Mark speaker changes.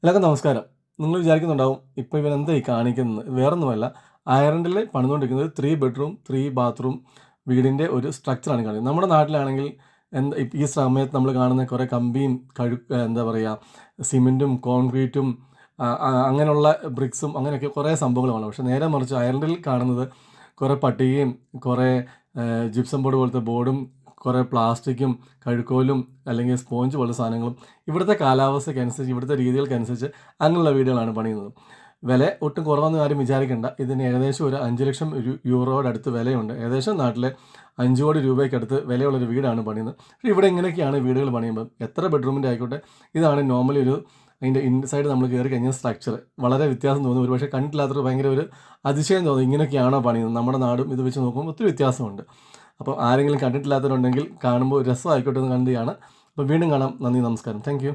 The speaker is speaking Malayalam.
Speaker 1: എല്ലാവർക്കും നമസ്കാരം. നിങ്ങൾ വിചാരിക്കുന്നുണ്ടാവും ഇപ്പോൾ ഇവൻ എന്താ ഈ കാണിക്കുന്നത്? വേറൊന്നുമല്ല, അയർലൻഡിൽ പണിതുകൊണ്ടിരിക്കുന്നത് 3 ബെഡ്റൂം 3 ബാത്റൂം വീടിൻ്റെ ഒരു സ്ട്രക്ചറാണ് കാണിക്കുന്നത്. നമ്മുടെ നാട്ടിലാണെങ്കിൽ ഈ സമയത്ത് നമ്മൾ കാണുന്ന കുറേ കമ്പിയും എന്താ പറയുക, സിമെൻറ്റും കോൺക്രീറ്റും അങ്ങനെയുള്ള ബ്രിക്സും അങ്ങനെയൊക്കെ കുറേ സംഭവങ്ങളുമാണ്. പക്ഷേ നേരെ മറിച്ച് അയർലൻഡിൽ കാണുന്നത് കുറേ പട്ടികയും കുറേ ജിപ്സം ബോർഡ് പോലത്തെ ബോർഡും കുറേ പ്ലാസ്റ്റിക്കും കഴുക്കോലും അല്ലെങ്കിൽ സ്പോഞ്ച് പോലത്തെ സാധനങ്ങളും ഇവിടുത്തെ കാലാവസ്ഥയ്ക്കനുസരിച്ച് ഇവിടുത്തെ രീതികൾക്കനുസരിച്ച് അങ്ങനെയുള്ള വീടുകളാണ് പണിയുന്നത്. വില ഒട്ടും കുറവെന്ന് ആരും വിചാരിക്കേണ്ട. ഇതിന് ഏകദേശം ഒരു 5 ലക്ഷം യൂറോയുടെ അടുത്ത് വിലയുണ്ട്. ഏകദേശം നാട്ടിലെ 5 കോടി രൂപയ്ക്കടുത്ത് വിലയുള്ളൊരു വീടാണ് പണിയുന്നത്. പക്ഷേ ഇവിടെ ഇങ്ങനെയൊക്കെയാണ് വീടുകൾ പണിയുമ്പോൾ. എത്ര ബെഡ്റൂമിൻ്റെ ആയിക്കോട്ടെ, ഇതാണ് നോർമലി അതിൻ്റെ ഇൻസൈഡ് നമ്മൾ കയറി കഴിഞ്ഞാൽ സ്ട്രക്ചർ വളരെ വ്യത്യാസം തോന്നും. ഒരു പക്ഷേ കണ്ടിട്ടില്ലാത്തൊരു ഭയങ്കര ഒരു അതിശയം തോന്നും, ഇങ്ങനെയൊക്കെയാണോ പണിയുന്നത്. നമ്മുടെ നാടും ഇത് വെച്ച് നോക്കുമ്പോൾ ഒത്തിരി വ്യത്യാസമുണ്ട്. അപ്പോൾ ആരെങ്കിലും കണ്ടിട്ടില്ലാത്തവരുണ്ടെങ്കിൽ കാണുമ്പോൾ രസമായിക്കോട്ടെ എന്ന് കണ്ടുകയാണ്. അപ്പോൾ വീണ്ടും കാണാം. നന്ദി, നമസ്കാരം. Thank you.